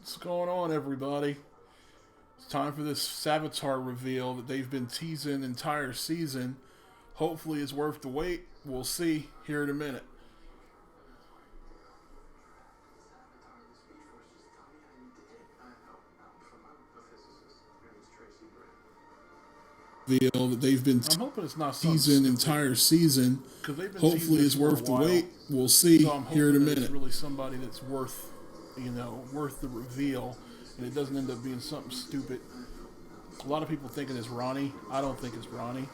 What's going on, everybody? It's time for this SAVITAR reveal that they've been teasing entire season. Hopefully, it's worth the wait. We'll see here in a minute. Reveal that they've been I'm hoping it's not teasing entire season. Because they've been hopefully, it's worth the wait. We'll see so here in a minute. It's really somebody that's worth, worth the reveal, and it doesn't end up being something stupid. A lot of people thinking it's Ronnie. I don't think it's Ronnie.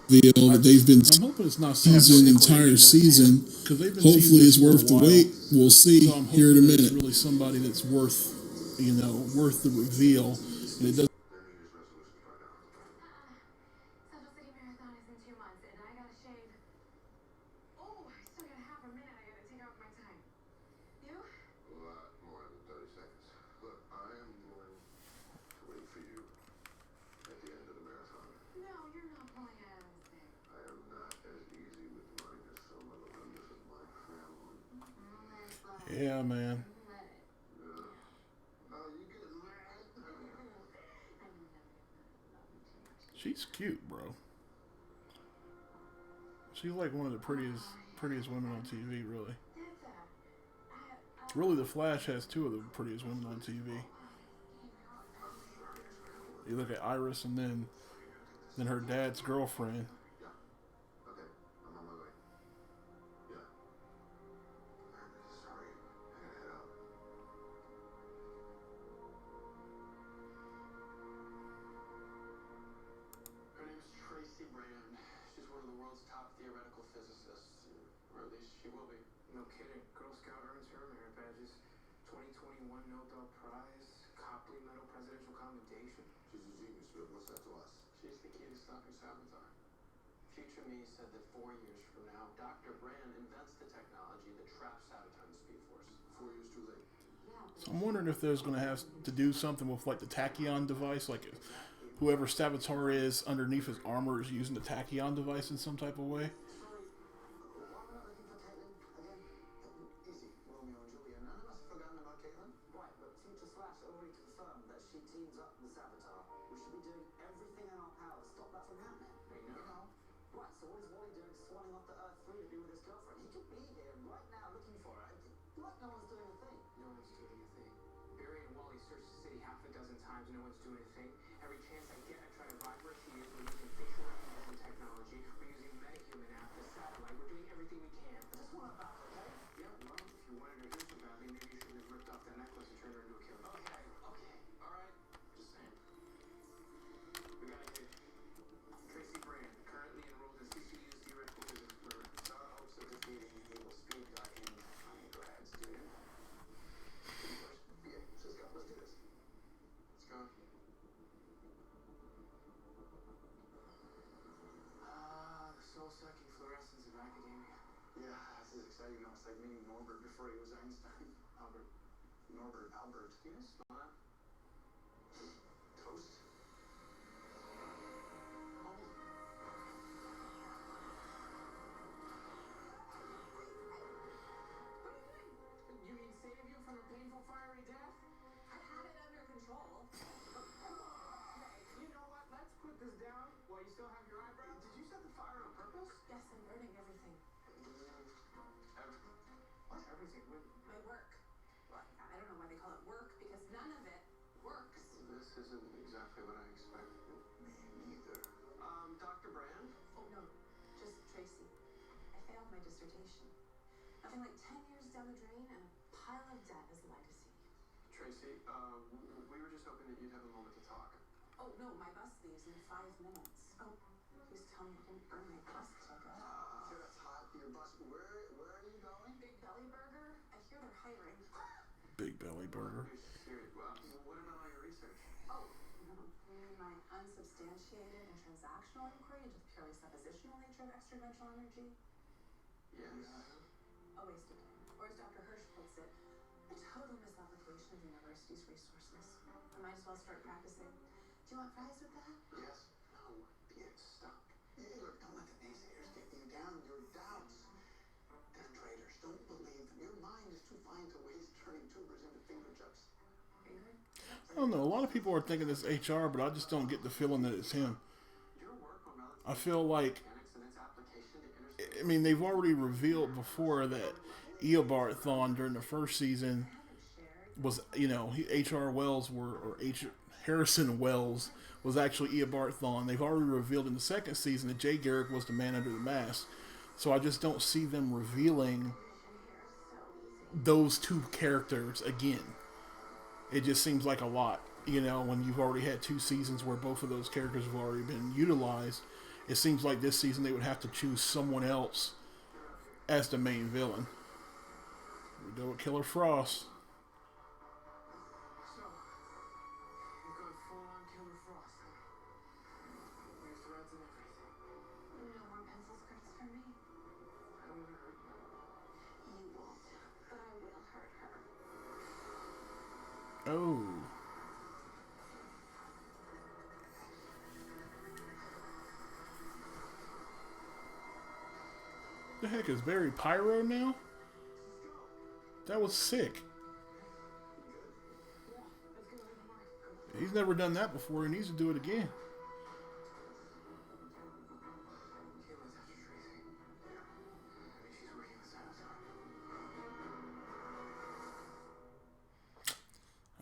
Reveal that they've been I'm hoping it's not teasing entire season. Hopefully, it's worth the wait. We'll see so here in a minute. It's really somebody that's worth, worth the reveal, and it doesn't. Yeah, man. She's cute, bro. She's like one of the prettiest women on TV, really. Really, The Flash has two of the prettiest women on TV. You look at Iris and then her dad's girlfriend. She's one of the world's top theoretical physicists, or at least she will be. No kidding. Girl Scout earns her merit badges. 2021 Nobel Prize, Copley Medal, Presidential Commendation. She's a genius, but what's that to us? She's the key to stopping SAVITAR. Future me said that 4 years from now, Dr. Brand invents the technology that traps SAVITAR in the Speed Force. 4 years too late. So I'm wondering if there's going to have to do something with like the tachyon device, like whoever SAVITAR is underneath his armor is using the tachyon device in some type of way. Times no one's doing a thing. Every chance I get, I try to find where she is. We're using facial recognition technology. We're using metahuman app, the satellite. We're doing everything we can. I just want to back, okay? Yeah, well, if you wanted her here so badly, maybe you should have ripped off that necklace and turned her into a killer. Okay, all right. Just saying. We got a hit. Tracy Brand, currently enrolled in CCU's theoretical physics program. Our hopes of defeating evil speed got in undergrad student. Yeah, let's go. Let's do this. The soul-sucking fluorescence of academia. Yeah, this is exciting. It's like meeting Norbert before he was Einstein. Albert. Norbert. Albert. Can you spell that? Toast? You mean save you from a painful, fiery death? I had it under control. You know what? Let's put this down while you still have your eyebrow. Did you set the fire on purpose? Yes, I'm burning everything. What's everything? My work. Well, I don't know why they call it work, because none of it works. This isn't exactly what I expected. Me neither. Dr. Brand? Oh, no. Just Tracy. I failed my dissertation. Nothing like 10 years down the drain and a pile of debt as legacy. Tracy, we were just hoping that you'd have a moment to talk. Oh, no, my bus leaves in 5 minutes. Oh, please tell me I didn't earn my bus ticket. Sure, that's hot. Your bus. Where are you going? Big Belly Burger? I hear they're hiring. Big Belly Burger. Well, what about all your research? Oh, no. You mean my unsubstantiated and transactional inquiry into the purely suppositional nature of extradimensional energy? Yes. A waste of time. Or as Dr. Hirsch puts it, a total misapplication of the university's resources. I might as well start practicing. Do you want fries with that? Yes. No. Stop. Hey, look, don't let the naysayers get you down. Your doubts. They're traitors. Don't believe them. Your mind is too fine to waste turning tubers into finger chips. I don't know. A lot of people are thinking it's HR, but I just don't get the feeling that it's him. I feel like, I mean, they've already revealed before that Eobard Thawne during the first season was, you know, H.R. Wells or Harrison Wells was actually Eobard Thawne. They've already revealed in the second season that Jay Garrick was the man under the mask. So I just don't see them revealing those two characters again. It just seems like a lot, you know, when you've already had 2 seasons where both of those characters have already been utilized. It seems like this season they would have to choose someone else as the main villain. We go with Killer Frost. So, you're going full on Killer Frost. Your threads and everything. No more pencil skirts for me. I don't want to hurt you. You won't, but I will hurt her. Oh. The heck is Barry Pyro now? That was sick. He's never done that before. He needs to do it again.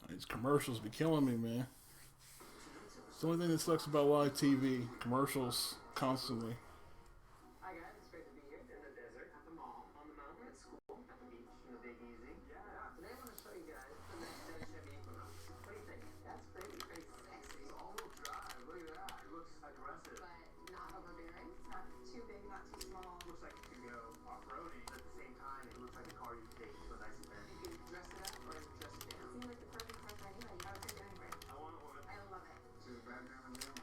These commercials be killing me, man. It's the only thing that sucks about live TV. Commercials constantly. Hi guys, it's great to be here in the desert, at the mall, on the mountain, at school, at the beach, in the Big Easy. Yeah. Today I'm going to show you guys the next gen Chevy Equinox. What do you think? That's pretty sexy. It's all-wheel drive. Look at that. It looks aggressive. But not overbearing. It's not too big, not too small. Looks like it could go off-roading. At the same time, it looks like a car you could take to a nice event. You can dress it up or dress it down. Seems like the perfect car for anybody. How would you do anyway? I want one. I love it. To the background and down.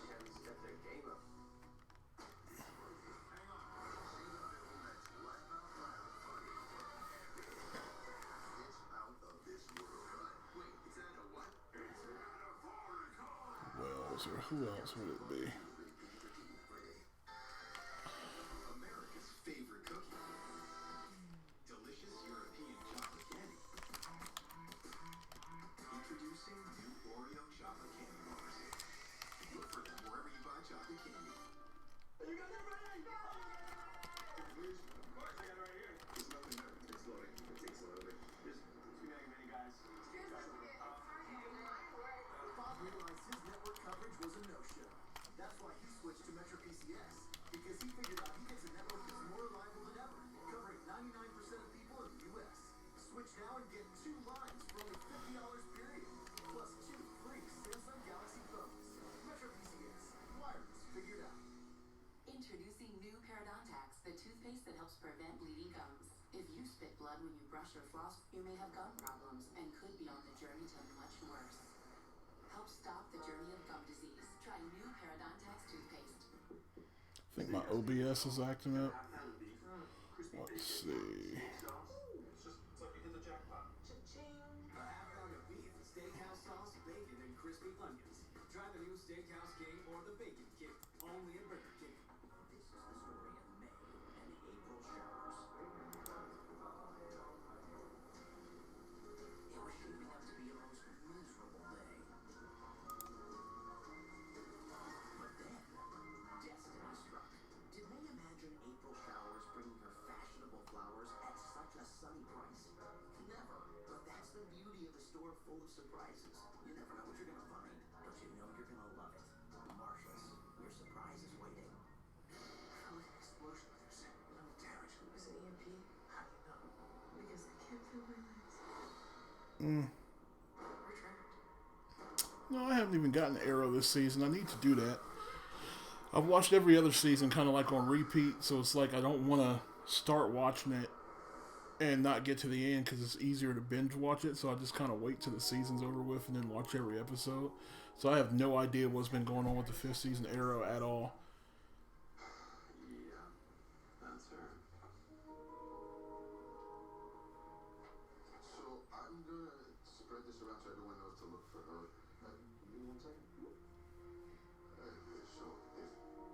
Chevy stepped their game up. Wells, or who else would it be? America's favorite cookie. Delicious European chocolate candy. Introducing new Oreo chocolate candy bars. Look for them wherever you buy chocolate candy. You got that ready? Of course, I got it right here. There's nothing there. It's loading. It takes a little bit. Just too many guys. Bob realized his network coverage was a no-show. That's why he switched to Metro PCS. Because he figured out he gets a network that's more reliable than ever, covering 99% of people in the U.S. Switch now and get 2 lines for only $50 period, plus 2 free Samsung Galaxy phones. Metro PCS. Wireless figured out. Introducing new Parodontax, the toothpaste that helps prevent bleeding gums. If you spit blood when you brush or floss, you may have gum problems and could be on the journey to much worse. Help stop the journey of gum disease. Try new Parodontax toothpaste. I think my OBS is acting up. Let's see. It's like you hit the jackpot. Cha-ching. A half pound of beef, steakhouse sauce, bacon, and crispy onions. Try the new Steakhouse King or the Bacon King, only at Burger King. This is the story of May and the April showers. It was shaping up to be a most miserable day. But then, destiny struck. Did May imagine April showers bringing her fashionable flowers at such a sunny price? Never. But that's the beauty of a store full of surprises. You never know what you're gonna find, but you know you're gonna love it. Marshalls, your surprise is waiting. An explosion with your scent. No damage. It was an EMP. How do you know? Because I can't feel my legs. Mm. We're trapped. No, I haven't even gotten the Arrow this season. I need to do that. I've watched every other season kind of like on repeat, so it's like I don't want to start watching it and not get to the end because it's easier to binge watch it. So I just kind of wait till the season's over with and then watch every episode. So I have no idea what's been going on with the 5th season Arrow at all. Yeah, that's her. So I'm gonna spread this around so everyone knows to look for her. Give me 1 second. So if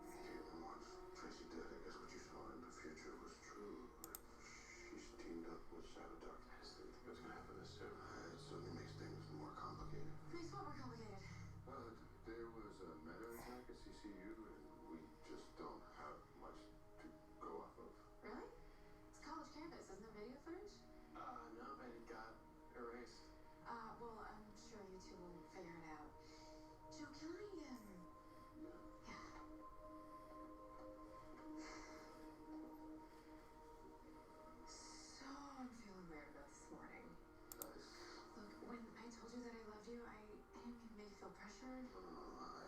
Caitlin wants Tracy dead, I guess what you saw in the future was true. She's teamed up with SAVITAR. I just didn't think it was gonna happen this soon. It certainly makes things more TCU, and we just don't have much to go off of. Really? It's college campus. Isn't there video footage? No, and it got erased. Well, I'm sure you two will figure it out. Joe, can I, Yeah. So, I'm feeling weird about this morning. Nice. Look, when I told you that I loved you, I didn't mean to make you feel pressured. No,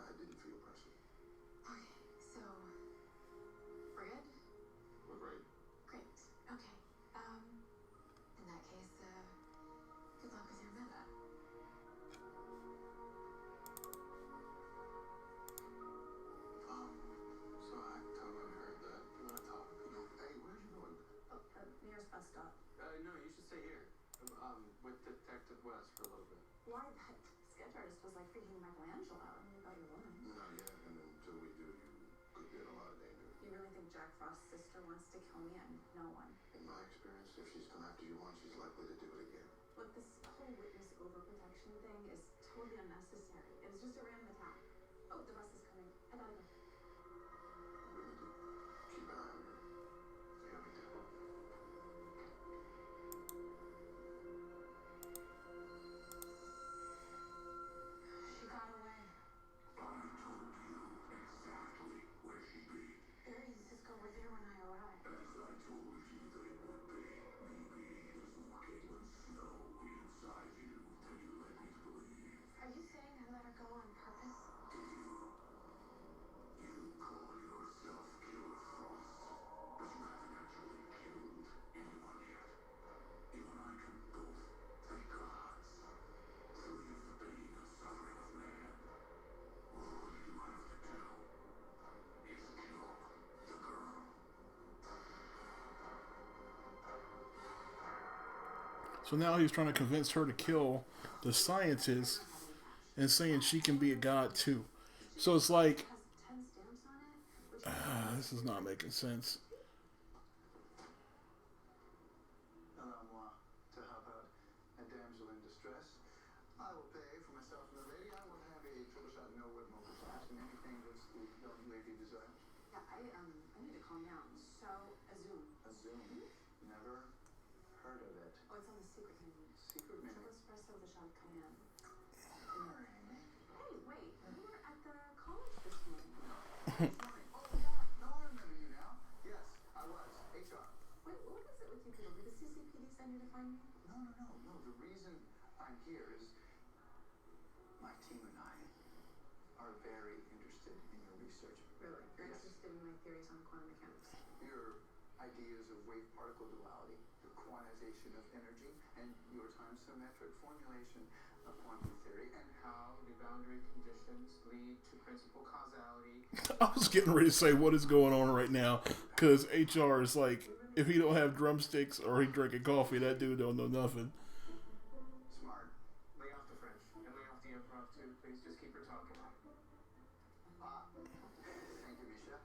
I didn't feel pressure. Okay, so, we're good? We're great. Great. Okay. In that case, good luck with your meta. So I totally heard that. You want to talk? Hey, where are you going? Oh, nearest bus stop. No, you should stay here. With Detective West for a little bit. Why? That sketch artist was like freaking Michelangelo. I mean, about your lines. Not yet, and until we do, you could be in a lot of danger. You really think Jack Frost's sister wants to kill me and no one? In my experience, if she's come after you once, she's likely to do it again. Look, this whole witness overprotection thing is totally unnecessary. It was just a random attack. Oh, the bus is coming. I gotta go. Really do. Keep an eye on her. Yeah, we do. She got away. I told you exactly where she'd be. Barry and Cisco were there when I arrived. As I told you that it would be. Maybe there's more Caitlin Snow inside you than you led me to believe. Are you saying I let her go on purpose? You call yourself Killer Frost, but you haven't actually killed anyone yet. You and I can both thank gods. Free of the pain and suffering of man. All you have to do is kill the girl. So now he's trying to convince her to kill the scientist and saying she can be a god too. So it's like, It has 10 stamps on it, which this is not making sense. Hello, moi. To help out a damsel in distress, I will pay for myself and the lady. I will have a troubleshot no web mobile flash and anything that the young lady desires. yeah, I need to calm down. So, a Zoom. A Zoom. Never heard of it. Oh, it's on the secret menu. Secret menu. Triple espresso with a shot of cayenne. Hey, wait, you were at the college this morning. Oh, yeah. No, I remember you now. Yes, I was. HR. Wait, what is it with you people? Did the CCPD send you to find me? No. The reason I'm here is my team and I are very interested in your research. Really? You're Yes. interested in my theories on quantum mechanics? Your ideas of wave-particle duality, the quantization of energy, and your time-symmetric formulation of quantum theory, and how the boundary conditions lead to principal causality. I was getting ready to say what is going on right now because HR is like, if he don't have drumsticks or he drinking coffee, that dude don't know nothing. Smart. Lay off the French and lay off the improv too, please. Just keep her talking. Thank you, Misha.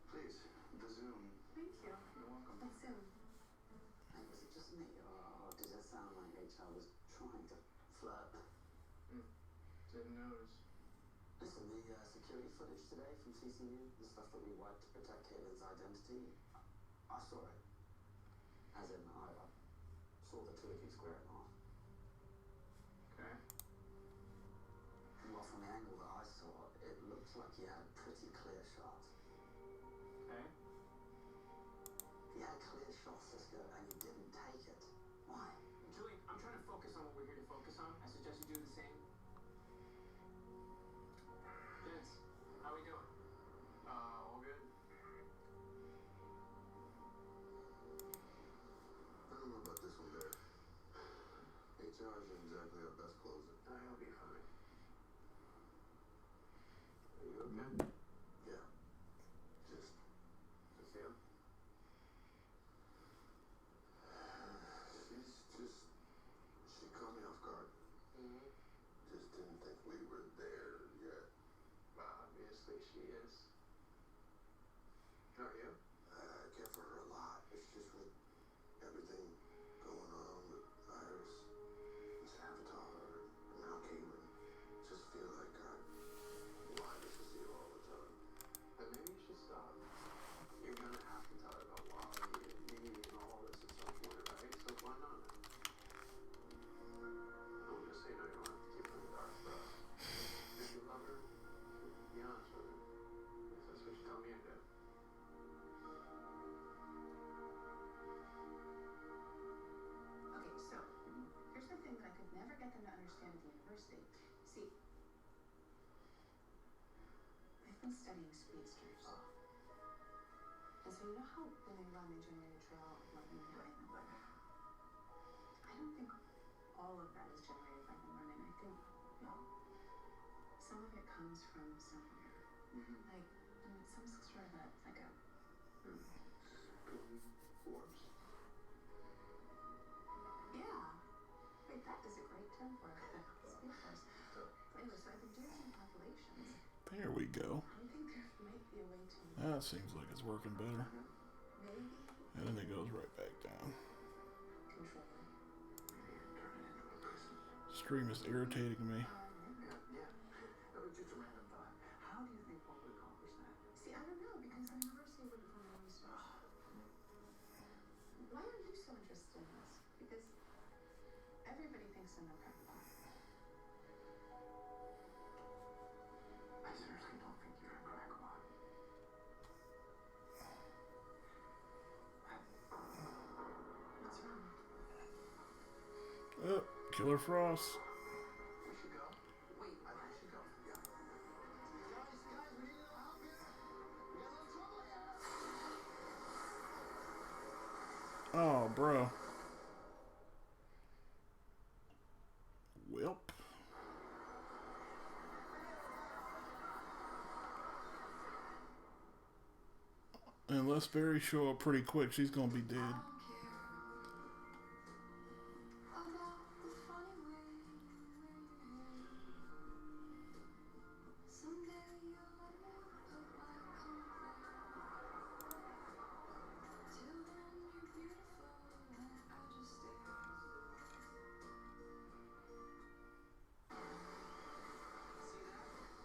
Please, the Zoom. Thank you. You're welcome. But soon. Hey, was it just me, or did it sound like HR was trying to flirt? Didn't notice. Listen, the security footage today from CCU, the stuff that we wiped to protect Caitlin's identity, I saw it. As in, I saw the two of you squaring off. Okay. Well, from the angle that I saw, it looked like you had a pretty clear shot. Okay. You had a clear shot, Cisco, and you didn't take it. Why? Julian, I'm trying to focus on what we're here to focus on. I suggest you do the same. Vince, how we doing? All good? I don't know about this one there. HR isn't exactly our best closer. I'll be fine. Are you okay? Yeah. Just him? She caught me off guard. Mm-hmm. Just didn't think we were there yet. Obviously she is. Are you? I care for her a lot. It's just with everything going on with Iris, and SAVITAR, and now Caitlin. Just feel like I wanted to see her all the time. never get them to understand at the university. See, they've been studying speedsters. And so you know how when they run, they generate a trail of lightning and lightning? I don't think all of that is generated by them running. I think some of it comes from somewhere. Like, some sort of like a... Force. Yeah. Wait, that is a great term for it. Speed force. Anyway, so I've been doing some calculations. There we go. I think there might be a way to... That seems like it's working better. Maybe... And then it goes right back down. Control it. Stream is irritating me. Yeah. Just a random thought. How do you think one would accomplish that? See, I don't know, because the university wouldn't fund the research. Why are you so interested in this? Because everybody thinks I'm a crackpot. I seriously don't think you're a crackpot. What's wrong? Oh, Killer Frost. We should go. Wait, I think we should go. Yeah. Guys, we need a little help here. We got a little trouble here. Oh, bro. Welp. Unless Barry show up pretty quick, she's gonna be dead.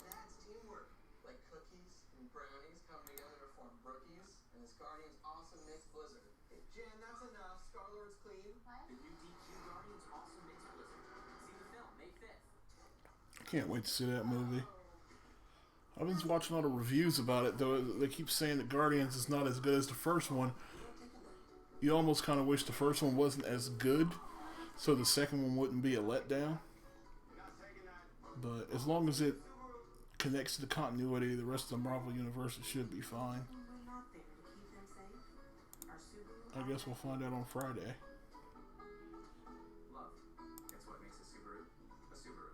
That's teamwork. Like cookies and brownies come together to form brookies, and this Guardian's awesome mix blizzard. Hey, Jen, that's enough. Star-Lord's clean. What? The new DQ Guardians Awesome Mix Blizzard. See the film May 5th. I can't wait to see that movie. I've been watching all the reviews about it, though. They keep saying that Guardians is not as good as the first one. You almost kind of wish the first one wasn't as good, so the second one wouldn't be a letdown. But as long as it connects to the continuity of the rest of the Marvel Universe, it should be fine. We're not there to keep them safe. Our Subaru... I guess we'll find out on Friday. Love. It's what makes a Subaru a Subaru.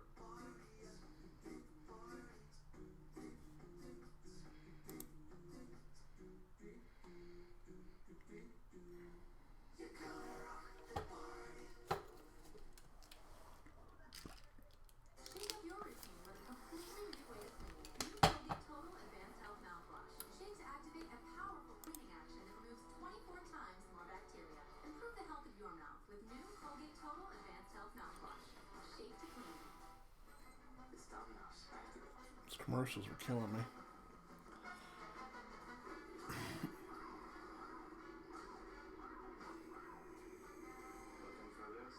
Shake up your routine with a completely new way of cleaning. New Colgate Total Advanced Health Mouthwash. Shakes activate a powerful cleaning action that removes 24 times more bacteria. Improve the health of your mouth with new Colgate Total Advanced Health Mouthwash. Shake to clean. It's Domino's. I have to go. These commercials are killing me. Looking for this?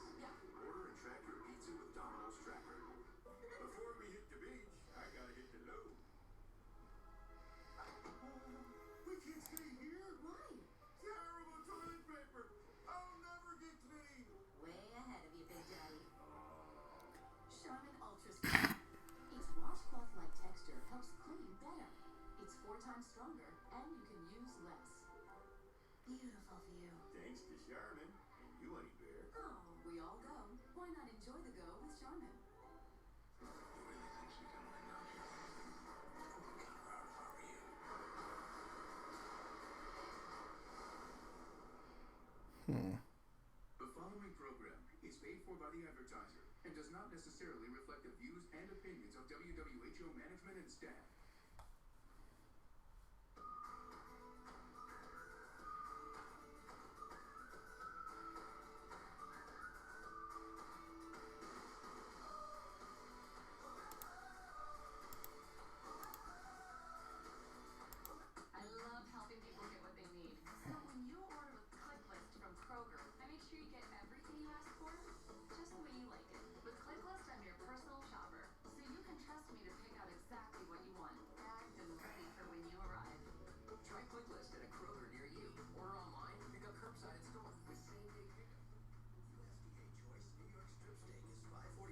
Order and track your pizza with Domino's Tracker. Before we hit the beach, I gotta hit the loo. We can't stay here. Why? Terrible toilet paper. I'll never get clean. Way ahead of you, Big Daddy. Charmin Ultra Skin. Its washcloth-like texture helps clean better. It's 4 times stronger, and you can use less. Beautiful view. Thanks to Charmin and you, Honey Bear. Oh, we all go. Why not enjoy the go with Charmin? You really think she can win out here? I'd be kind of proud if I were you. The following program is paid for by the advertiser and does not necessarily reflect the views and opinions of WWHO management and staff. I love helping people get what they need. So when you order with ClickList from Kroger, I make sure you get everything you ask for, just the way you like it. With ClickList, I'm your personal shopper, so you can trust me to pick out exactly what you want, bagged and ready for when you arrive. Try ClickList at a Kroger near you. Order online, pick up curbside at store with same-day pickup. USDA choice New York strip steak is $5.49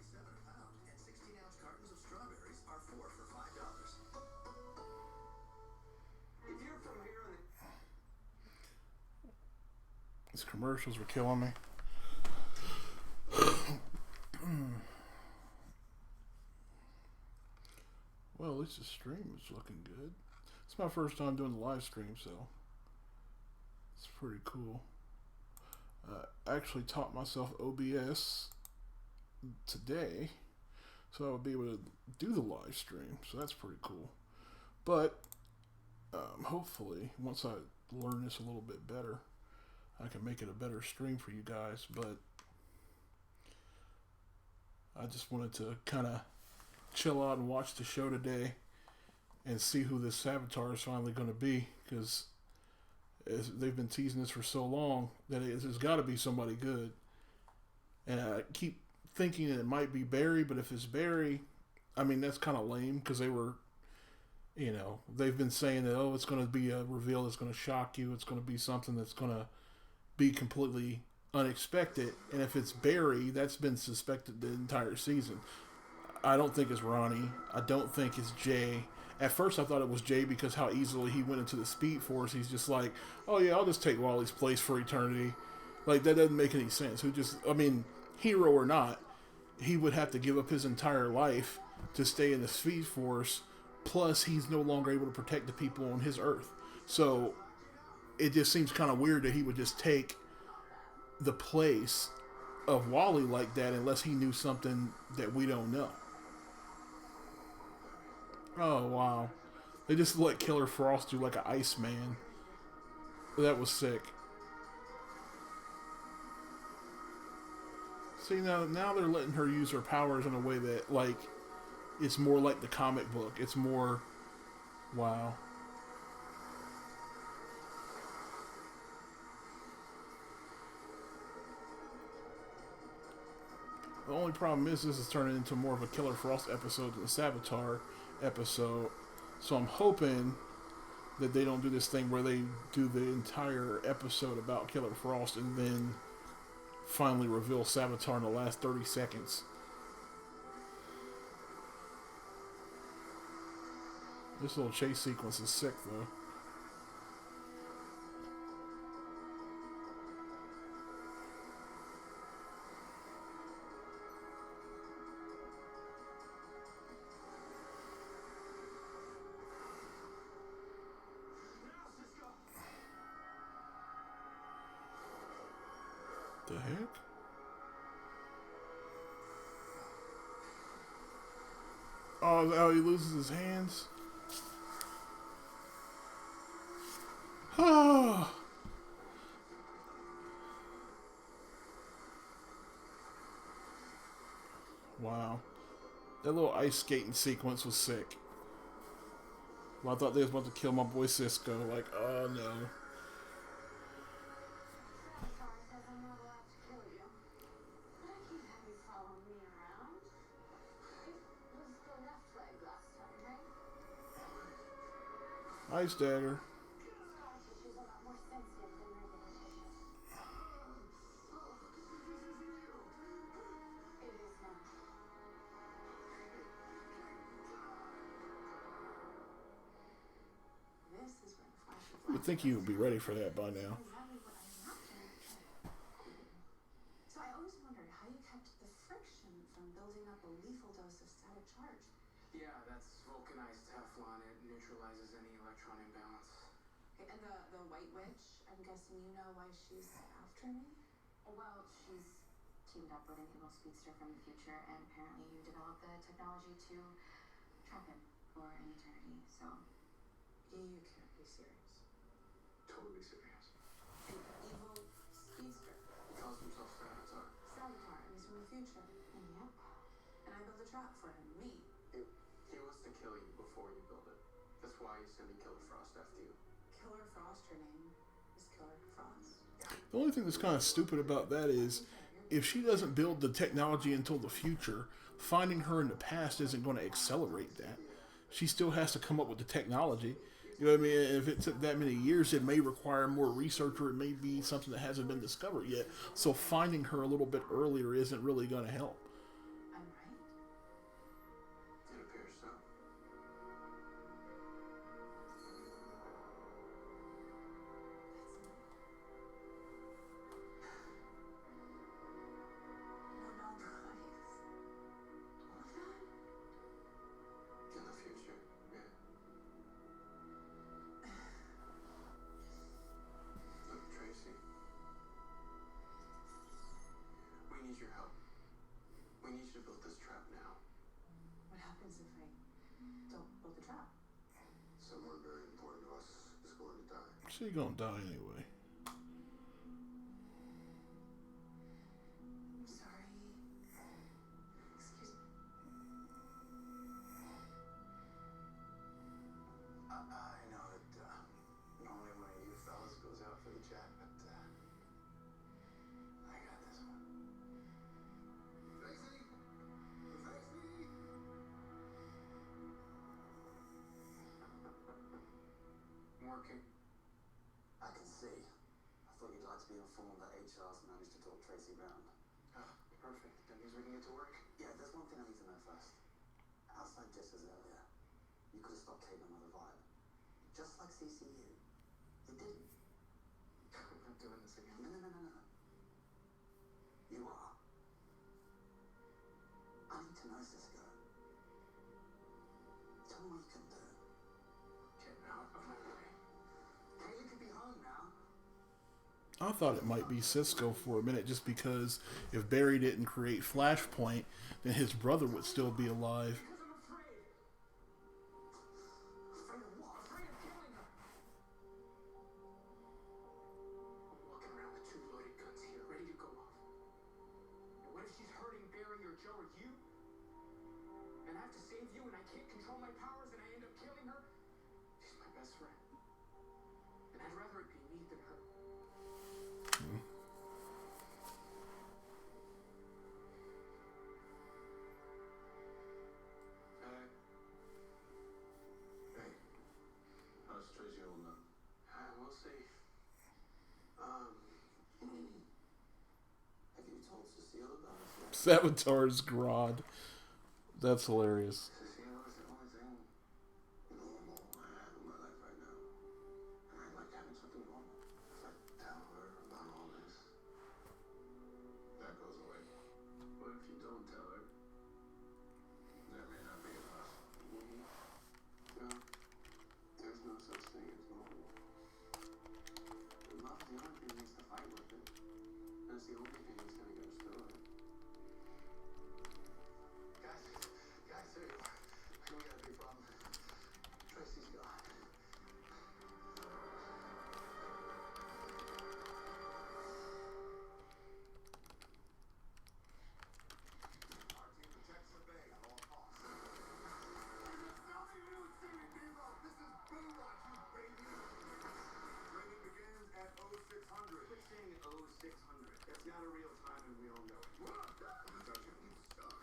commercials were killing me. Well, at least the stream is looking good. It's my first time doing the live stream, so it's pretty cool. I actually taught myself OBS today, so I would be able to do the live stream, so that's pretty cool. But hopefully, once I learn this a little bit better, I can make it a better stream for you guys. But I just wanted to kind of chill out and watch the show today and see who this SAVITAR is finally going to be, because they've been teasing this for so long that there's got to be somebody good. And I keep thinking that it might be Barry, but if it's Barry, I mean, that's kind of lame, because they were, you know, they've been saying that, oh, it's going to be a reveal that's going to shock you. It's going to be something that's going to be completely unexpected. And if it's Barry, that's been suspected the entire season. I don't think it's Ronnie. I don't think it's Jay. At first, I thought it was Jay because how easily he went into the Speed Force. He's just like, oh yeah, I'll just take Wally's place for eternity. Like, that doesn't make any sense. I mean, hero or not, he would have to give up his entire life to stay in the Speed Force. Plus, he's no longer able to protect the people on his Earth. So, it just seems kind of weird that he would just take the place of Wally like that unless he knew something that we don't know. Oh, wow. They just let Killer Frost do like an Iceman. That was sick. See, now they're letting her use her powers in a way that, like, it's more like the comic book. It's more... Wow. The only problem is this is turning into more of a Killer Frost episode than a SAVITAR episode. So I'm hoping that they don't do this thing where they do the entire episode about Killer Frost and then finally reveal SAVITAR in the last 30 seconds. This little chase sequence is sick, though. The heck? Oh, he loses his hands? Oh. Wow. That little ice skating sequence was sick. Well, I thought they was about to kill my boy Cisco. Like, oh no. Ice dagger. I would think you would be ready for that by now. So I always wondered how you kept the friction from building up a lethal dose of static charge. Yeah, that's vulcanized Teflon. It neutralizes any electron imbalance. Okay, and the White Witch, I'm guessing you know why she's after me? Well, she's teamed up with an evil speedster from the future, and apparently you developed the technology to trap him for an eternity, so... You can't be serious. Totally serious. An evil speedster. He calls himself SAVITAR. SAVITAR, and he's from the future. Yep. And I built a trap for him, me. He wants to kill you before you build it. That's why he's sending Killer Frost after you. Killer Frost, her name is Killer Frost. The only thing that's kind of stupid about that is if she doesn't build the technology until the future, finding her in the past isn't going to accelerate that. She still has to come up with the technology. You know what I mean? If it took that many years, it may require more research, or it may be something that hasn't been discovered yet. So finding her a little bit earlier isn't really going to help. I'm right. It appears so. your help. We need you to build this trap now. What happens if I don't build the trap? Someone very important to us is going to die. She's gonna die anyway. I'm sorry. Excuse me. I know that normally one of you fellas goes out for the chat, but I got this one. Tracy? Tracy? Working. I can see. I thought you'd like to be informed that HR's managed to talk Tracy round. Perfect. That means we can get to work. Yeah, there's one thing I need to know first. Outside jitters earlier, you could have stopped Caitlin with a vibe. Just like CCU. You didn't. I'm not doing this again. No. You are. I need to know, Cisco. Tell me what you can do. Get out of my way. Caitlin could be home now. I thought it might be Cisco for a minute, just because if Barry didn't create Flashpoint, then his brother would still be alive. Because I'm afraid. Afraid of what? Afraid of killing her. I'm walking around with 2 loaded guns here, ready to go off. And what if she's hurting Barry or Joe or you? And I have to save you and I can't control my powers and I end up killing her? She's my best friend. And I'd rather it be me than her. Hey, how's Tracy holding up? We'll see. Have you told Cecile about it? Savitar's Grodd. That's hilarious. Cecile is the only thing normal I have in my life right now. And I'd like having something normal. If I tell her about all this, that goes away. But if you don't tell her, that may not be enough. No, there's no such thing as normal. Love's the only thing that needs to fight with it. That's the only thing that's going to get us through it. Guys, we got a big problem. Tracy's gone. Our team protects the bay at all costs. This is Baywatch, you baby! Training begins at 0600. Quit saying 0600. That's not a real time and we all know it. What? Don't you need stuff?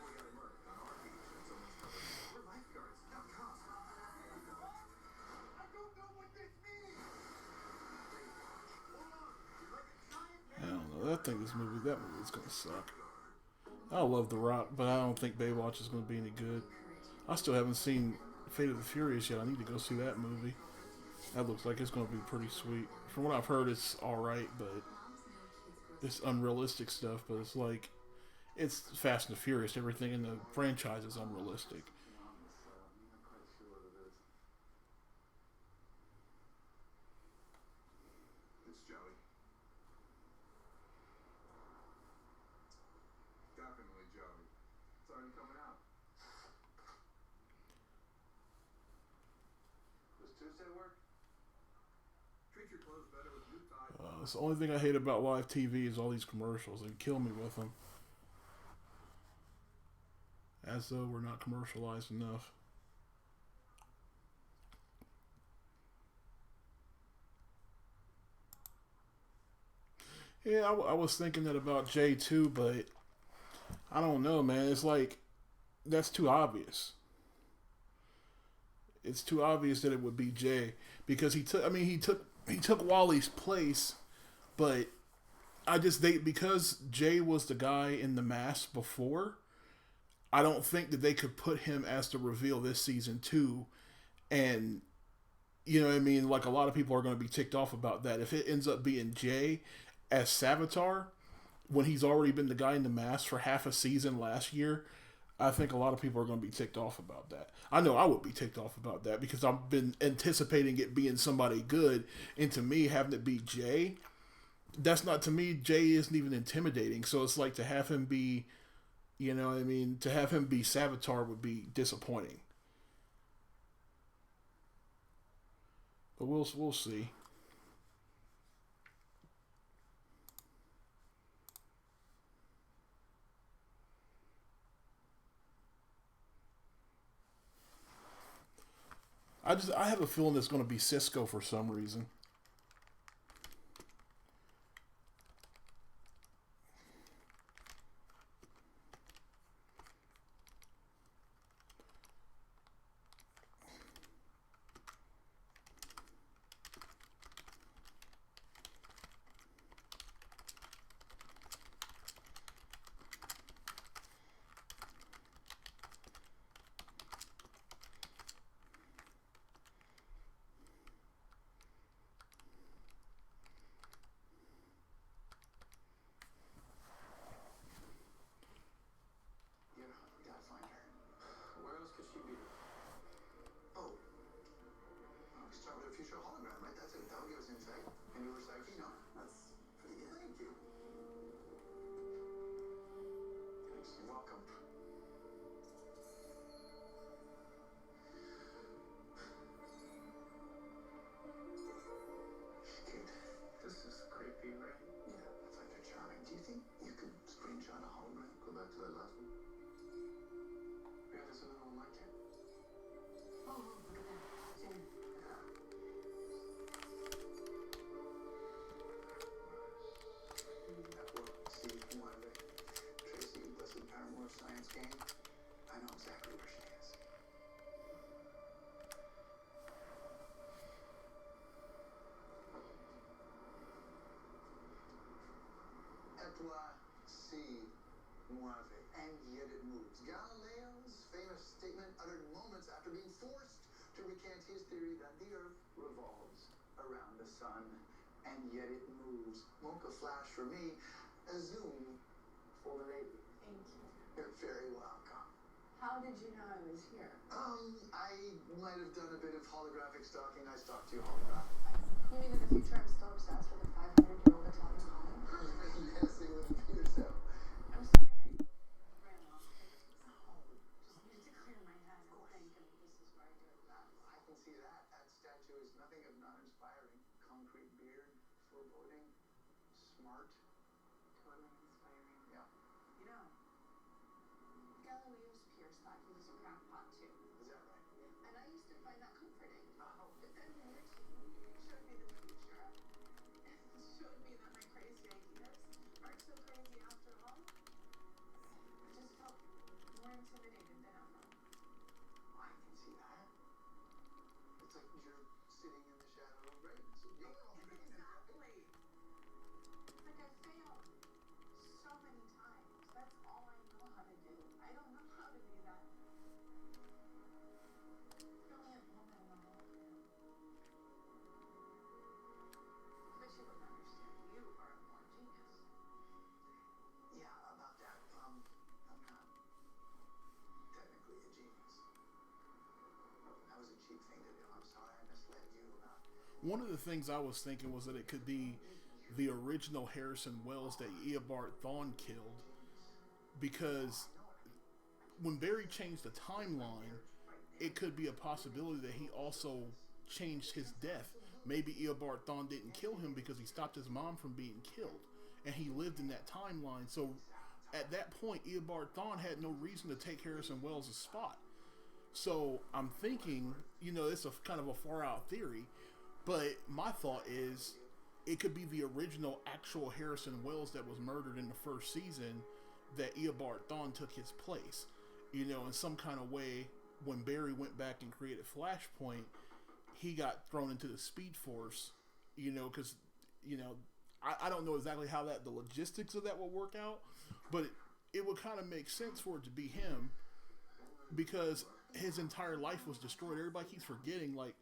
We got a murder on our beach and someone's covered. We're lifeguards, not cops. I don't know what this means! Baywatch. Hold on! You're like a giant I don't know. That movie's gonna suck. I love The Rock, but I don't think Baywatch is gonna be any good. I still haven't seen Fate of the Furious yet. I need to go see that movie. That looks like it's gonna be pretty sweet. From what I've heard, it's alright, but it's unrealistic stuff. But it's like, it's Fast and the Furious. Everything in the franchise is unrealistic. I'm not quite sure what it is. It's Joey. Definitely Joey. It's already coming out. Does Tuesday work? Treat your clothes better with new Tide. It's the only thing I hate about live TV is all these commercials. They kill me with them. As though we're not commercialized enough. Yeah, I was thinking that about Jay too, but I don't know, man. It's like, that's too obvious. It's too obvious that it would be Jay, because he took Wally's place, but because Jay was the guy in the mask before, I don't think that they could put him as the reveal this season too. And you know what I mean? Like, a lot of people are going to be ticked off about that. If it ends up being Jay as SAVITAR, when he's already been the guy in the mask for half a season last year, I think a lot of people are going to be ticked off about that. I know I would be ticked off about that, because I've been anticipating it being somebody good, and to me, having it be Jay, That's not, to me, Jay isn't even intimidating. So it's like to have him be, you know what I mean, to have him be SAVITAR would be disappointing. But we'll see. I have a feeling it's going to be Cisco for some reason. Yeah, we gotta find her. Where else could she be? Oh, we start with a future hologram, right? That's it. That'll give us insight into her psyche, no? That's pretty good. Thank you. Thanks. You're welcome. Kid, this is creepy, right? Yeah, I find her charming. Do you think you could screenshot a hologram? Go back to that last one. Yeah, there's another one like it. Oh, look at that. Zoom in. Yeah. That work, Steve, Mueve, Tracy, Blessed Paramore Science Game. I know exactly where she is. Etwa si mueve, and yet it moves. Galileo's famous statement uttered moments after being forced to recant his theory that the Earth revolves around the sun, and yet it moves. Mocha flash for me, a zoom for the lady. Thank you. You're very welcome. How did you know I was here? I might have done a bit of holographic stalking. I stalked you holographic. You mean in the future I'm still obsessed with a 500-year-old Italian woman? Messing with yourself. I'm sorry I ran off. Oh, just needed to clear my head and think, and this is where I do it best. I can see that. That statue is nothing if not inspiring. Concrete beard, foreboding, smart. Totally inspiring. Yeah. You know, Galileo's Pierce thought he was a crackpot too. Is that right? And I used to find that comforting. Oh. But then when your team showed me the future, and showed me that my crazy ideas aren't so crazy after all, I just felt more intimidated than ever. I can see that. It's like you're sitting in the shadow of greatness. You're all greatness. Exactly. Like I failed so many times. That's all I know how to do. I don't know how to be that brilliant woman in the hologram. But you wouldn't understand. You are a born genius. Yeah, about that. I'm not technically a genius. That was a cheap thing to do. I'm sorry I misled you about. One of the things I was thinking was that it could be the original Harrison Wells that Eobard Thawne killed, because when Barry changed the timeline, it could be a possibility that he also changed his death. Maybe Eobard Thawne didn't kill him because he stopped his mom from being killed, and he lived in that timeline. So at that point, Eobard Thawne had no reason to take Harrison Wells' spot. So I'm thinking, you know, it's a kind of a far out theory, but my thought is it could be the original actual Harrison Wells that was murdered in the first season, that Eobard Thawne took his place. You know, in some kind of way, when Barry went back and created Flashpoint, he got thrown into the Speed Force, you know, because, you know, I don't know exactly how the logistics of that will work out, but it would kind of make sense for it to be him, because his entire life was destroyed. Everybody keeps forgetting, like,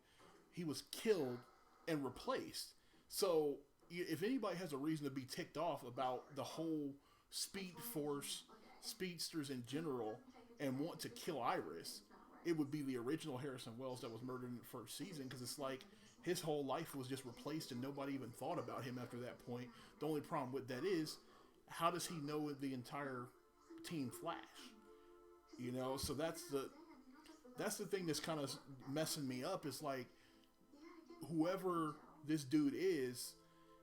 he was killed and replaced. So if anybody has a reason to be ticked off about the whole Speed Force, speedsters in general, and want to kill Iris, it would be the original Harrison Wells that was murdered in the first season, because it's like his whole life was just replaced and nobody even thought about him after that point. The only problem with that is, how does he know the entire Team Flash? You know, so that's the thing that's kind of messing me up. Is like, whoever this dude is,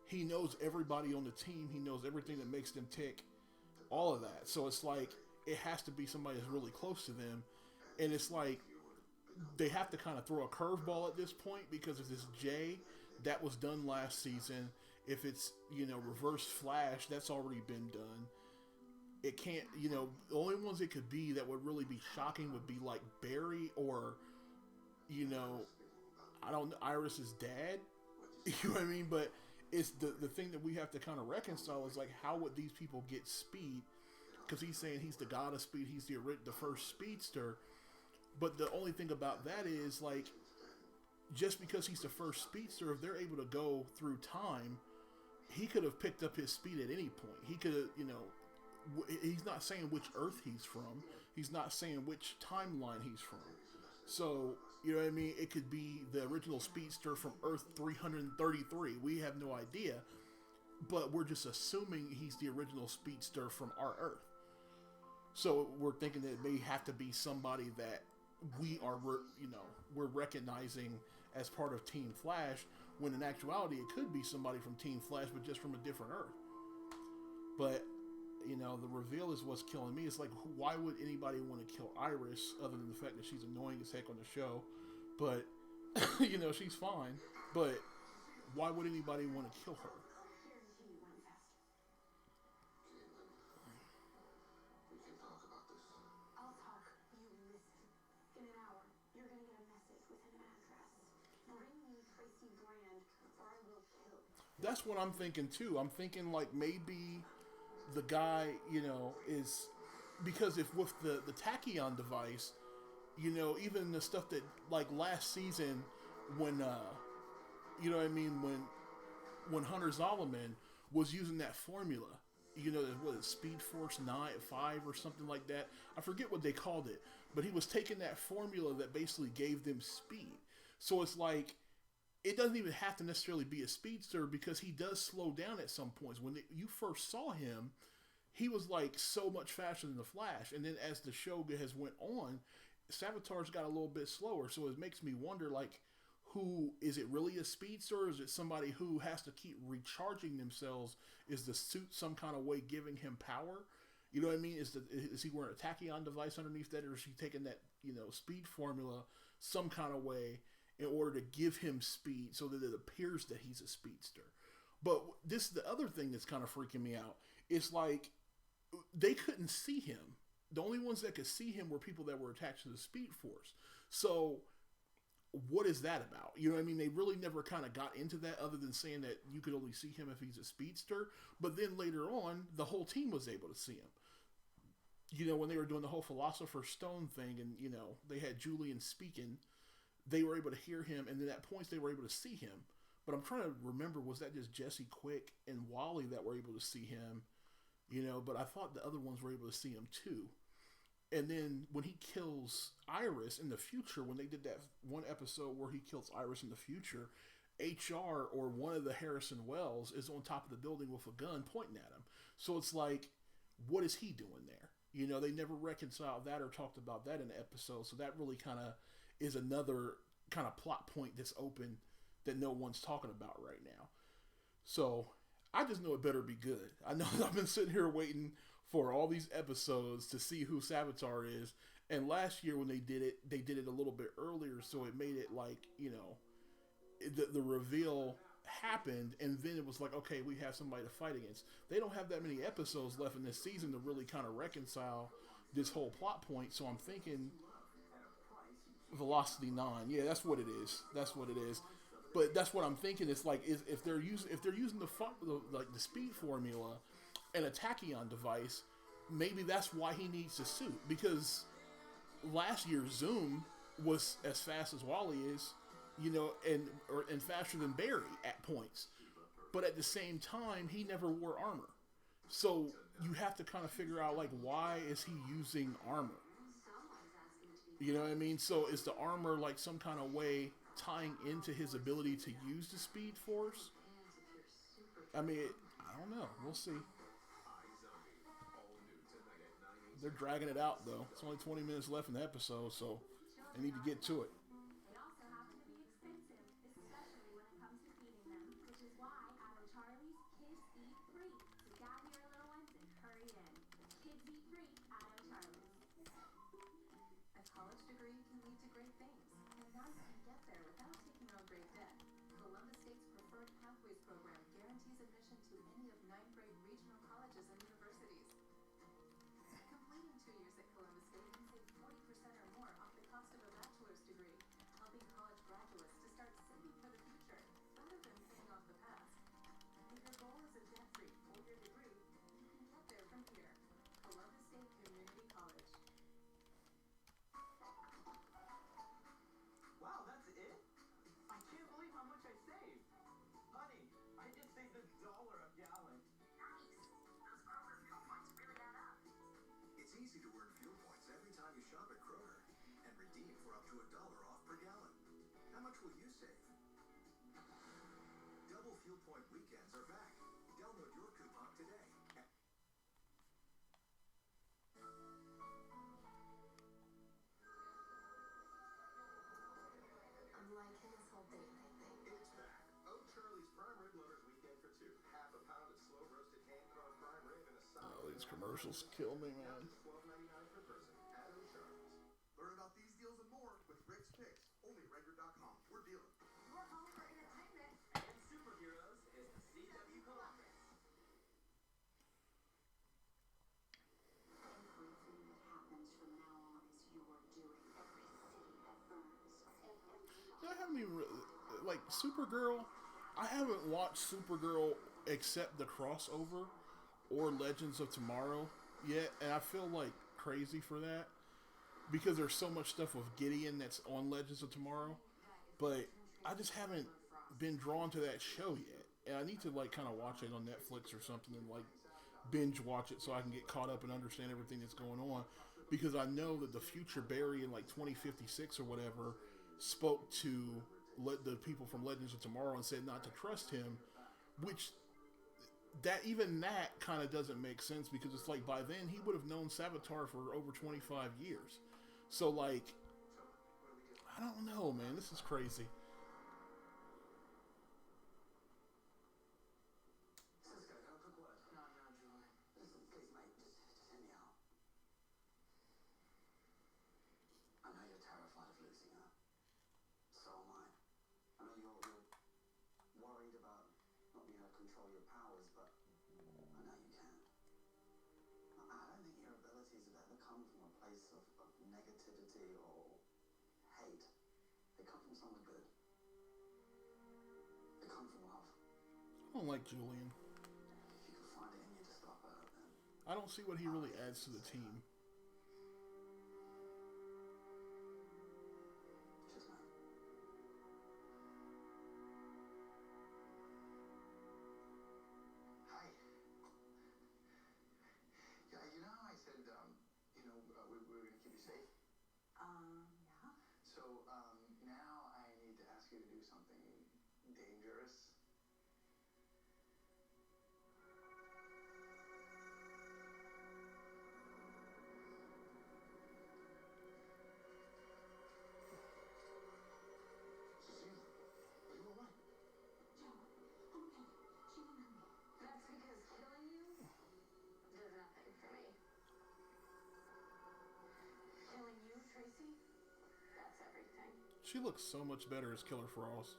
he knows everybody on the team. He knows everything that makes them tick, all of that. So it's like, it has to be somebody that's really close to them. And it's like, they have to kind of throw a curveball at this point, because if it's Jay, that was done last season. If it's, you know, Reverse Flash, that's already been done. It can't, you know, the only ones it could be that would really be shocking would be like Barry, or, you know, I don't know, Iris's dad. You know what I mean? But it's the thing that we have to kind of reconcile is like, how would these people get speed? Because he's saying he's the god of speed, he's the first speedster. But the only thing about that is, like, just because he's the first speedster, if they're able to go through time, he could have picked up his speed at any point. He could have, you know, he's not saying which Earth he's from. He's not saying which timeline he's from. So, you know what I mean? It could be the original speedster from Earth 333. We have no idea. But we're just assuming he's the original speedster from our Earth. So we're thinking that it may have to be somebody that we're recognizing as part of Team Flash, when in actuality it could be somebody from Team Flash, but just from a different Earth. But, you know, the reveal is what's killing me. It's like, why would anybody want to kill Iris, other than the fact that she's annoying as heck on the show? But, you know, she's fine. But why would anybody want to kill her? We can talk about this. I'll talk. You listen. In an hour, you're gonna get a message with an address. Bring me Tracy Brand, or I will kill. That's what I'm thinking too. I'm thinking like maybe the guy, you know, is, because if with the tachyon device, you know, even the stuff that like last season when you know what I mean, when Hunter Zolomon was using that formula, you know, what is Speed Force 5 or something like that. I forget what they called it, but he was taking that formula that basically gave them speed. So it's like, it doesn't even have to necessarily be a speedster, because he does slow down at some points. When you first saw him, he was like so much faster than the Flash. And then as the show has went on, SAVITAR's got a little bit slower. So it makes me wonder, like, who is it really, a speedster, or is it somebody who has to keep recharging themselves? Is the suit some kind of way giving him power? You know what I mean? Is he wearing a tachyon device underneath that, or is he taking that, you know, speed formula some kind of way in order to give him speed so that it appears that he's a speedster? But this is the other thing that's kind of freaking me out. It's like, they couldn't see him. The only ones that could see him were people that were attached to the Speed Force. So what is that about? You know what I mean? They really never kind of got into that, other than saying that you could only see him if he's a speedster. But then later on, the whole team was able to see him. You know, when they were doing the whole Philosopher's Stone thing, and, you know, they had Julian speaking, they were able to hear him, and then at points they were able to see him. But I'm trying to remember, was that just Jesse Quick and Wally that were able to see him? You know, but I thought the other ones were able to see him too. And then when he kills Iris in the future, when they did that one episode where he kills Iris in the future, HR, or one of the Harrison Wells, is on top of the building with a gun pointing at him. So it's like, what is he doing there? You know, they never reconciled that or talked about that in the episode. So that really kind of is another kind of plot point that's open that no one's talking about right now. So I just know it better be good. I know I've been sitting here waiting for all these episodes to see who SAVITAR is. And last year when they did it a little bit earlier, so it made it like, you know, the reveal happened, and then it was like, okay, we have somebody to fight against. They don't have that many episodes left in this season to really kind of reconcile this whole plot point. So I'm thinking Velocity 9. Yeah, that's what it is. That's what it is. But that's what I'm thinking. It's like, if they're using the speed formula and a tachyon device, maybe that's why he needs the suit. Because last year's Zoom was as fast as Wally is, you know, and faster than Barry at points. But at the same time, he never wore armor. So you have to kind of figure out, like, why is he using armor? You know what I mean? So is the armor like some kind of way tying into his ability to use the Speed Force. I mean, I don't know. We'll see. They're dragging it out, though. It's only 20 minutes left in the episode, so they need to get to it. They also happen to be expensive, especially when it comes to feeding them, which is why at O'Charlie's, kids eat free. So gather your little ones and hurry in. Kids eat free at O'Charlie's. A college degree can lead to great things, and now you can get there without taking on great debt. Columbus State's Preferred Pathways program guarantees admission to any of 9th grade regional colleges and universities. Completing 2 years at Columbus State can save 40% or more off the cost of a bachelor's degree, helping college graduates to start saving for the future, rather than paying off the past. If your goal is a debt-free 4-year degree, you can get there from here. Columbus State Community College. Wow, that's it? I can't believe how much I saved. Honey, I just saved $1 a gallon. Nice. Those Kroger fuel points really add up. It's easy to earn fuel points every time you shop at Kroger and redeem for up to $1 off per gallon. How much will you save? Double fuel point weekends are back. Download your coupon today. I'm liking this whole date night thing. It's back. O'Charlie's Prime Rib Lovers Weekend for 2. Half a pound of slow roasted hand-carved prime rib and a side. Oh, these commercials kill me, man. $12.99 per person at O'Charlie's. Learn about these deals and more with Rick's Picks. Only at Redgrid.com. We're dealing. Your home for entertainment. And superheroes is the CW Columbus. Everything that happens from now on is your doing. Every city that burns. I haven't even like Supergirl. I haven't watched Supergirl except the crossover or Legends of Tomorrow yet, and I feel like crazy for that because there's so much stuff with Gideon that's on Legends of Tomorrow, but I just haven't been drawn to that show yet, and I need to like kind of watch it on Netflix or something and like binge watch it so I can get caught up and understand everything that's going on, because I know that the future Barry in like 2056 or whatever spoke to the people from Legends of Tomorrow and said not to trust him, which that kind of doesn't make sense because it's like by then he would have known SAVITAR for over 25 years. So like, I don't know, man. This is crazy. Cisco, can I quick word? No, Julie. Listen, please, mate, just hear me out. I know you're terrified of losing her. So am I. I know you're worried about not being able to control your powers, but I know you can. I don't think your abilities have ever come from a place of negativity or hate. They come from somewhere good. They come from love. I don't like Julian. If you can find it in you to stop her, then I don't see what he really adds to the team. just know. Hi. Yeah, you know how I said, we were going to keep you safe? Yeah. So, now I need to ask you to do something dangerous. Cecilia, are you all right? Joe, I'm okay. She won't hurt me. That's because killing you does nothing for me. Killing you, Tracy? That's everything. She looks so much better as Killer Frost.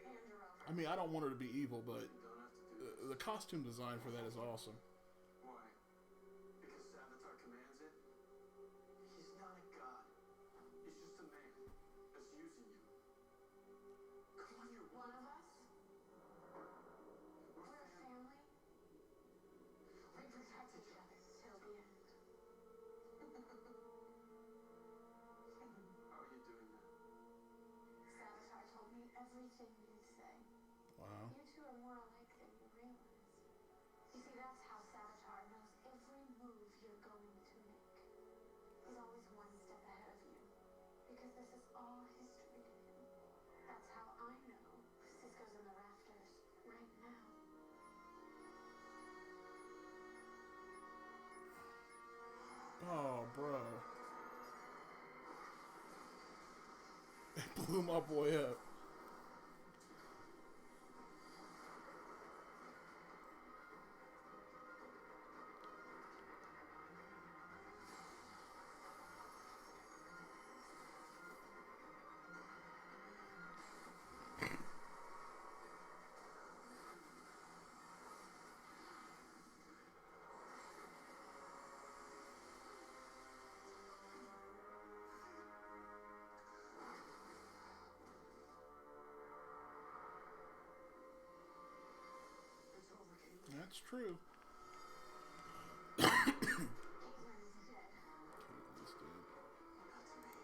And you're over. I mean, I don't want her to be evil, but You don't have to do this. the costume design for that is awesome. Why? Because SAVITAR commands it? He's not a god. He's just a man that's using you. Come on, you're One of us? We're We're a family. family. We protect each other till the end. How are you doing that? SAVITAR told me everything you say. Wow. You two are more alike than you realize. You see, that's how SAVITAR knows every move you're going to make. He's always one step ahead of you. Because this is all history to him. Oh, bro. It blew my boy up. It's over, Caitlin. That's true. Caitlin's dead. Caitlin's dead. Not to me.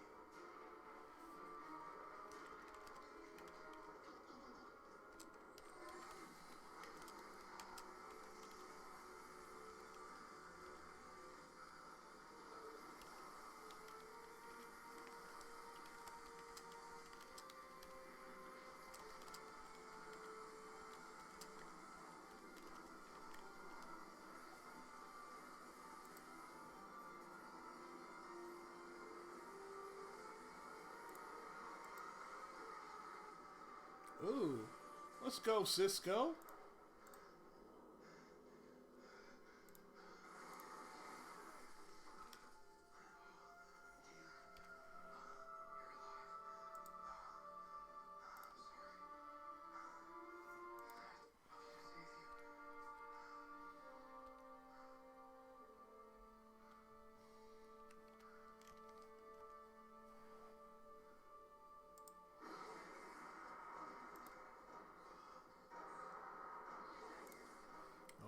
Ooh. Let's go, Cisco.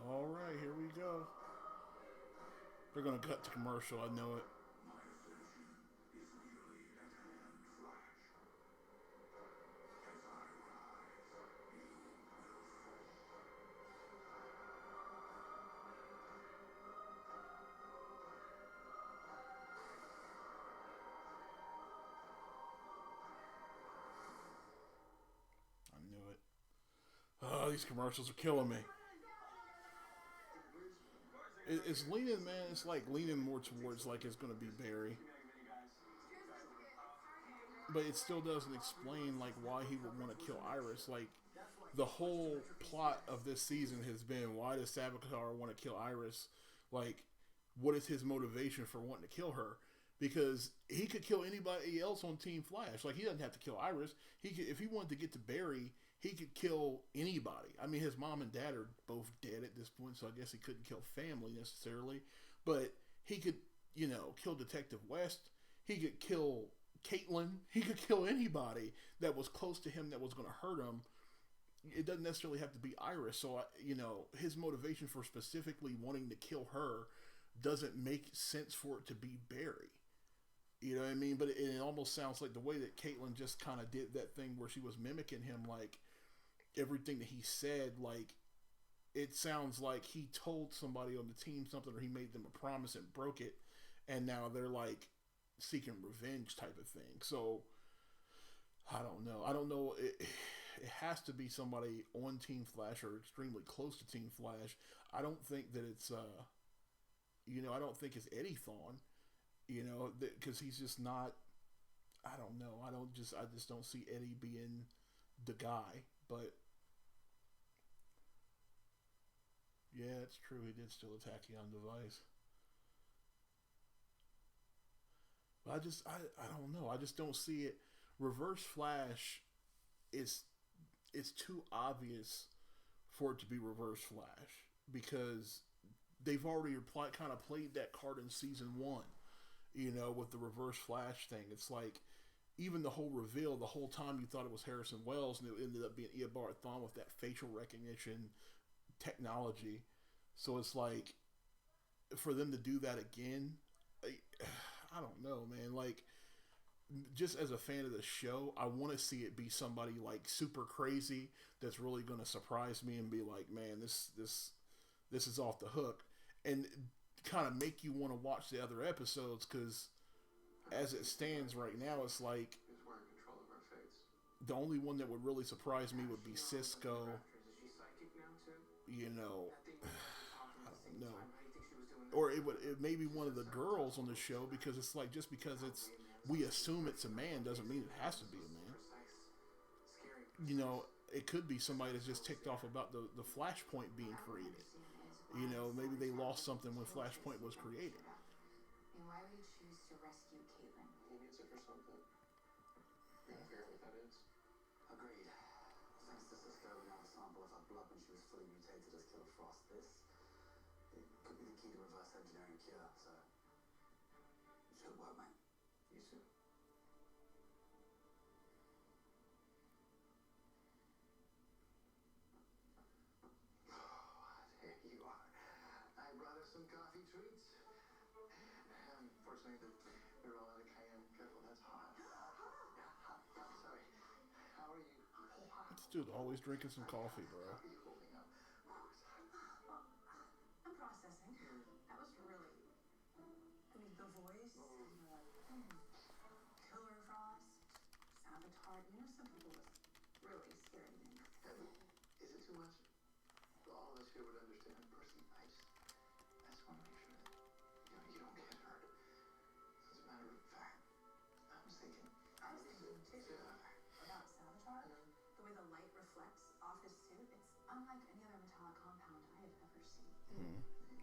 All right, here we go. They're gonna cut to commercial. I know it. My ascension is nearly at hand, Flash. As I rise, you will fall. I knew it. Oh, these commercials are killing me. It's leaning, man. It's like leaning more towards like it's gonna be Barry, but it still doesn't explain like why he would want to kill Iris. Like the whole plot of this season has been, why does SAVITAR want to kill Iris? Like, what is his motivation for wanting to kill her? Because he could kill anybody else on Team Flash. Like, he doesn't have to kill Iris. He could, if he wanted to get to Barry, he could kill anybody. I mean, his mom and dad are both dead at this point, so I guess he couldn't kill family necessarily. But he could, you know, kill Detective West. He could kill Caitlin. He could kill anybody that was close to him that was going to hurt him. It doesn't necessarily have to be Iris. So, you know, his motivation for specifically wanting to kill her doesn't make sense for it to be Barry. You know what I mean? But it almost sounds like the way that Caitlyn just kind of did that thing where she was mimicking him, like everything that he said, like it sounds like he told somebody on the team something, or he made them a promise and broke it, and now they're like seeking revenge type of thing. So I don't know. I don't know. It has to be somebody on Team Flash or extremely close to Team Flash. I don't think that it's you know, I don't think it's Eddie Thawne. You know, because he's just not. I don't know. I just don't see Eddie being the guy. But yeah, it's true. He did still attack you on device. But I don't know. I just don't see it. Reverse Flash is it's too obvious for it to be Reverse Flash because they've already kind of played that card in season 1. You know, with the Reverse Flash thing, it's like even the whole reveal, the whole time you thought it was Harrison Wells, and it ended up being Eobard Thawne with that facial recognition technology. So it's like for them to do that again, I don't know, man. Like, just as a fan of the show, I want to see it be somebody like super crazy that's really going to surprise me and be like, man, this is off the hook, and kind of make you want to watch the other episodes, because as it stands right now, it's like We're in control of our fates. the only one that would really surprise me would be Cisco. Is she psychic now too? You know, That thing we were talking I at the don't same know. time. How do you think she was doing that? Or it may be one of the girls on the show, because it's like, just because we assume it's a man doesn't mean it has to be a man. You know, it could be somebody that's just ticked off about the Flashpoint being created. You know, maybe they lost something when Flashpoint was created. And why would you choose to rescue Caitlin? He needs it for something. We can figure out what that is. Agreed. Thanks to Cisco, we have a sample of her blood when she was fully mutated as Killer Frost. This, it could be the key to reverse engineering a cure, so it should work, mate. You too. There you are. I brought us some coffee treats. Unfortunately, they're all out of cayenne. Careful, that's hot. Yeah, sorry. How are you? This dude always drinking some coffee, bro. How are you holding up? It's hot. I'm processing. That was really... I mean, the voice, Killer Frost, SAVITAR. You know, some people just really scary things. Is it too much? All of us here would understand in person. I just want to make sure that you don't get hurt. As a matter of fact, I was thinking too about SAVITAR. The way the light reflects off his suit, it's unlike any other metallic compound I have ever seen.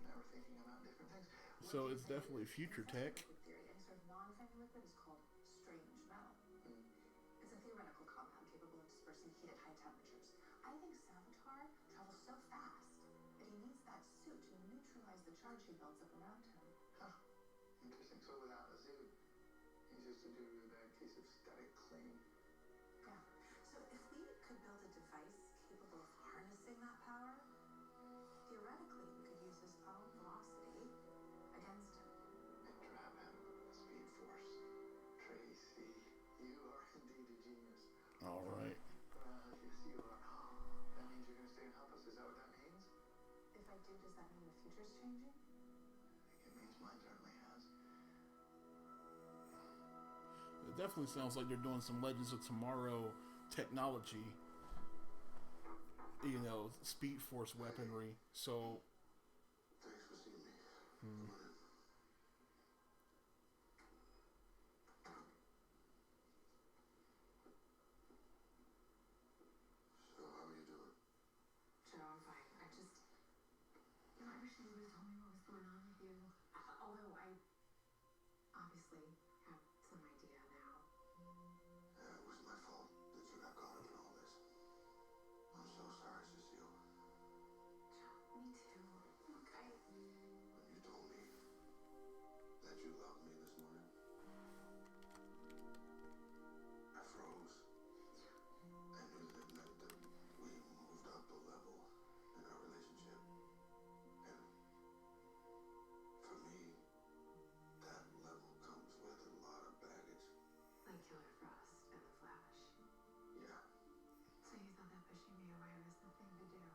Now we're thinking about different things. So it's definitely future tech. Theory. Any sort of non-flamming liquid is called strange metal. It's a theoretical compound capable of dispersing heat at high temperatures. I think SAVITAR travels so fast that he needs that suit to neutralize the charge he builds up around him. Huh. Interesting. So without a suit, he's just a dude with a case of static cling. Yeah. So if we could build a device capable of harnessing that power, theoretically we could use his own velocity against him. And trap him. Speed Force. Tracy, you are indeed a genius. All right. Yes, you are. That means you're going to stay and help us. Is that what that means? If I do, does that mean the future's changing? It means mine certainly has. It definitely sounds like they're doing some Legends of Tomorrow technology. You know, Speed Force weaponry. So, Thanks for seeing me. So, how are you doing? Joe, I'm fine. I just... You know, I wish you would have told me what was going on with you. Although I obviously have some idea now. Yeah, it was my fault that you got caught up in all this. I'm so sorry, Cecile. Me too. Look, When you told me that you loved me this morning, I froze. I knew that meant that we moved up a level in our relationship. And for me, that level comes with a lot of baggage. like Killer Frost and the Flash. Yeah, So you thought that pushing me away was the thing to do?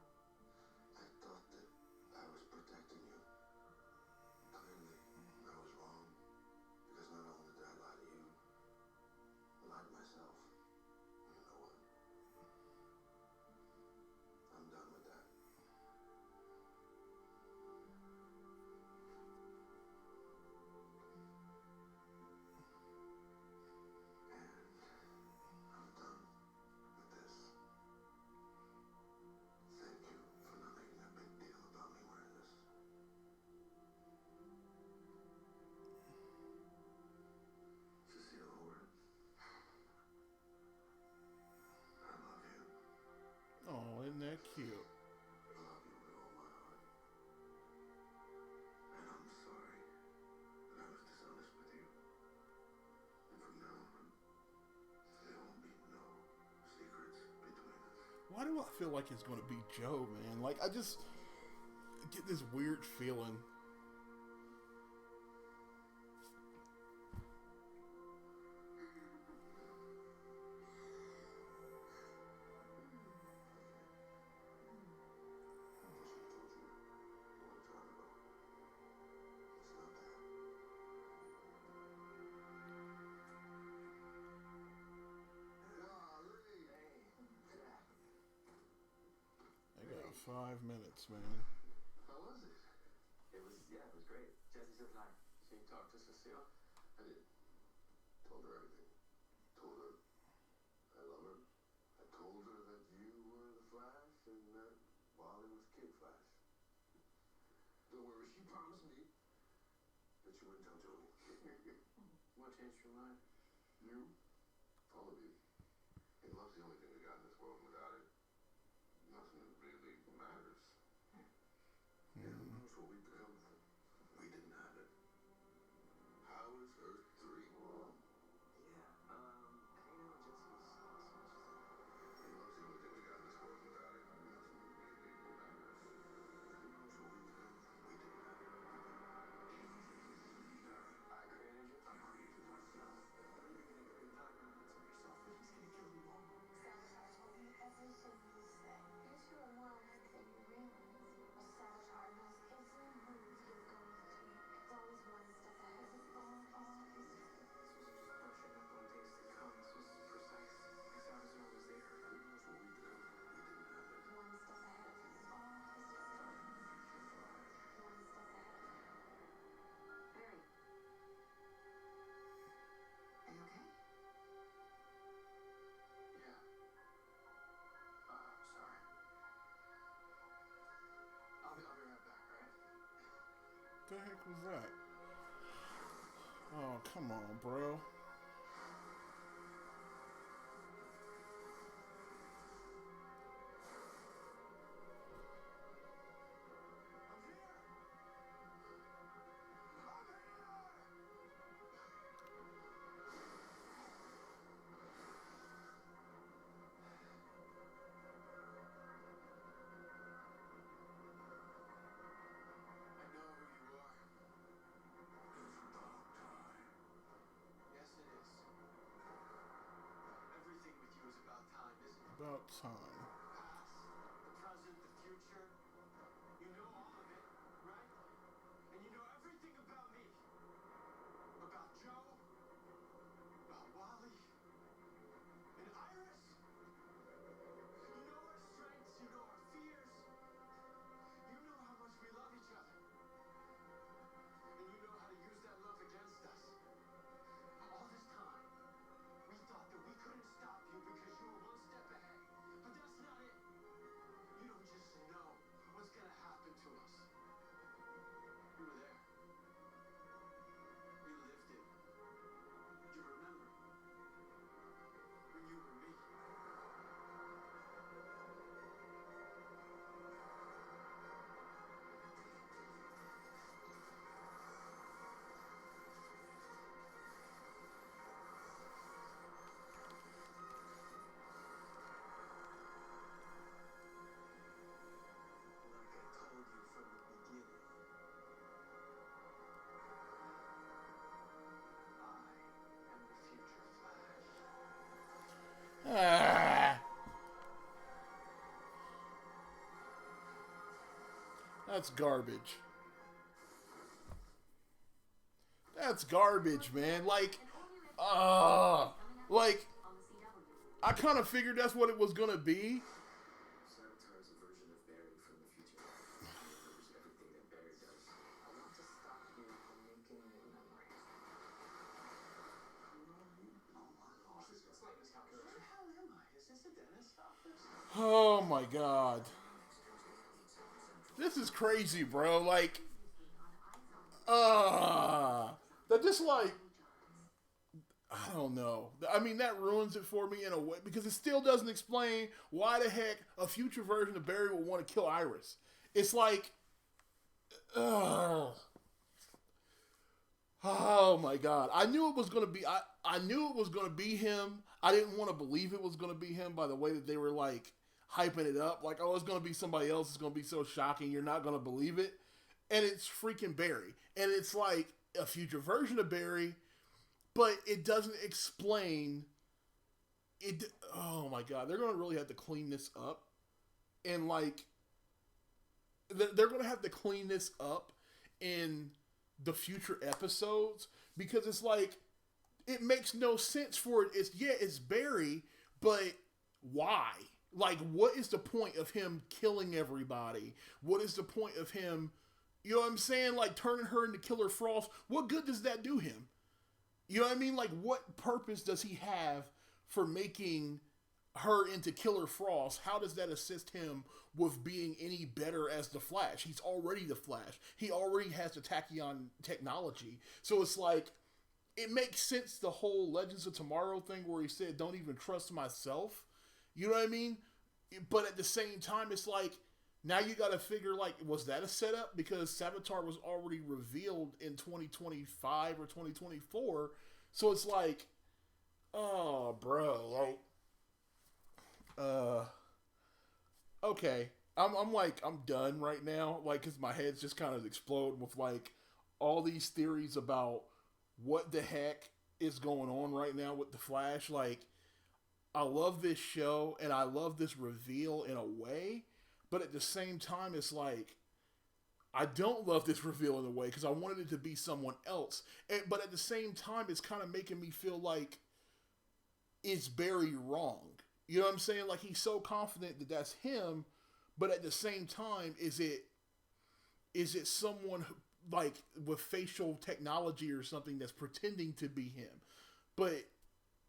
I thought that I was protecting you. Clearly, I was wrong. Because not only did I lie to you, I lied to myself. You know what? I'm done with that. And I'm done with this. Thank you for not making a big deal about me wearing this. Cecile Howard, I love you. oh, isn't that cute? I love you with all my heart. And I'm sorry that I was dishonest with you. And from now on, there won't be no secrets between us. Why do I feel like it's going to be Joe, man? Like, I just get this weird feeling. I should have told you a long time ago. It's not that. Golly. I got 5 minutes, man. How was it? It was great. zip line. So you talked to Cecile? I did. Told her everything. Told her I love her. I told her that you were the Flash and that Wally was Kid Flash. Don't worry, she promised me that you wouldn't tell Joni. What changed your mind? You? All of you. And love's the only thing we got in this world. Without it, nothing really matters. And who knows what we'd become if we didn't have it. How is Earth 3? Yeah, hanging out with Jesse's not so much as And love's the only thing we got in this world. Without it, nothing really matters. And who knows what we'd become if we didn't have it. I created you. I created myself. You're gonna create time limits on yourself, but he's gonna kill you all. Savitar told me everything you say. You two are more alike than you realize. A Savitar knows every move you're going to make. It's always one step ahead. This is all history. This wasn't just brushing up on things to come. This was precise. Like Salazar was there. Who knows what we'd become if we didn't have it. One step ahead of him. All history. One step ahead of him. Barry. Are you okay? Yeah. Sorry. I'll be right back, alright? The heck was that? Oh, come on, bro. I know who you are. Yes, it is. Everything with you is about time, isn't it? About time. Past, the present, the future. You know all of it, right? And you know everything about me. About Joe. About Wally. And Iris. You know our strengths, you know our fears. You know how much we love each other. And you know how to use that love against us. All this time, we thought that we couldn't stop you because you were one step ahead. But that's not it. You don't just know what's gonna happen to us. You were there. You lived it. You remember when you were me. Like I told you from the beginning. I am the future Flash. Ah, that's garbage. That's garbage, man. Like, like, I kind of figured that's what it was gonna be. Savitar is a version of Barry from the future. He remembers everything that Barry does. I want to stop you from making new memories. It's like miscalculation. Where the hell am I? Is this a dentist office? Oh my god. This is crazy, bro. Like, that just like, I don't know. I mean, that ruins it for me in a way because it still doesn't explain why the heck a future version of Barry would want to kill Iris. It's like, oh my god. I knew it was gonna be. I knew it was gonna be him. I didn't want to believe it was gonna be him by the way that they were like hyping it up. Like, oh, it's gonna be somebody else. It's gonna be so shocking. You're not gonna believe it. And it's freaking Barry. And it's like a future version of Barry, but it doesn't explain it. Oh my god, they're gonna really have to clean this up, and like they're gonna have to clean this up in the future episodes because it's like it makes no sense for it. It's Barry, but why? Like, what is the point of him killing everybody? What is the point of him You know what I'm saying? Like, turning her into Killer Frost, what good does that do him? You know what I mean? Like, what purpose does he have for making her into Killer Frost? How does that assist him with being any better as the Flash? He's already the Flash. He already has the tachyon technology. So it's like, it makes sense, the whole Legends of Tomorrow thing where he said, don't even trust myself. You know what I mean? But at the same time, it's like, now you got to figure, like, was that a setup? Because SAVITAR was already revealed in 2025 or 2024. So it's like, oh, bro, like, okay. I'm done right now. Like, because my head's just kind of exploding with, like, all these theories about what the heck is going on right now with the Flash. Like, I love this show and I love this reveal in a way. But at the same time, it's like, I don't love this reveal in a way because I wanted it to be someone else. But at the same time, it's kind of making me feel like it's Barry wrong. You know what I'm saying? Like, he's so confident that that's him, but at the same time, is it someone like with facial technology or something that's pretending to be him? But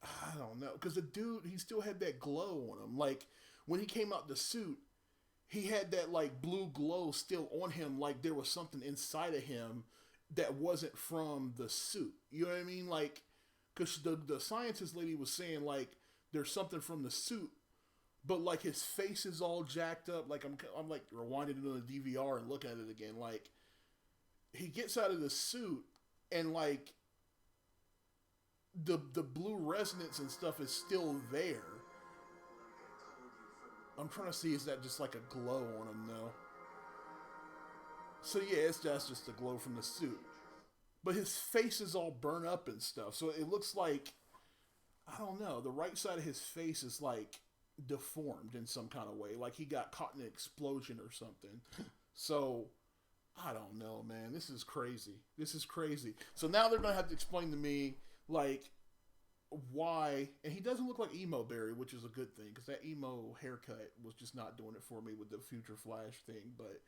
I don't know, because the dude, he still had that glow on him. Like, when he came out the suit, he had that, like, blue glow still on him, like there was something inside of him that wasn't from the suit. You know what I mean? Like, because the scientist lady was saying, like, there's something from the suit, but, like, his face is all jacked up. Like, I'm like, rewinding it on the DVR and looking at it again. Like, he gets out of the suit, and, like, the blue resonance and stuff is still there. I'm trying to see, is that just like a glow on him though? So yeah, that's just a glow from the suit. But his face is all burnt up and stuff. So it looks like, I don't know, the right side of his face is like deformed in some kind of way. Like he got caught in an explosion or something. So I don't know, man. This is crazy. This is crazy. So now they're going to have to explain to me, like, why, and he doesn't look like emo Barry, which is a good thing because that emo haircut was just not doing it for me with the Future Flash thing. But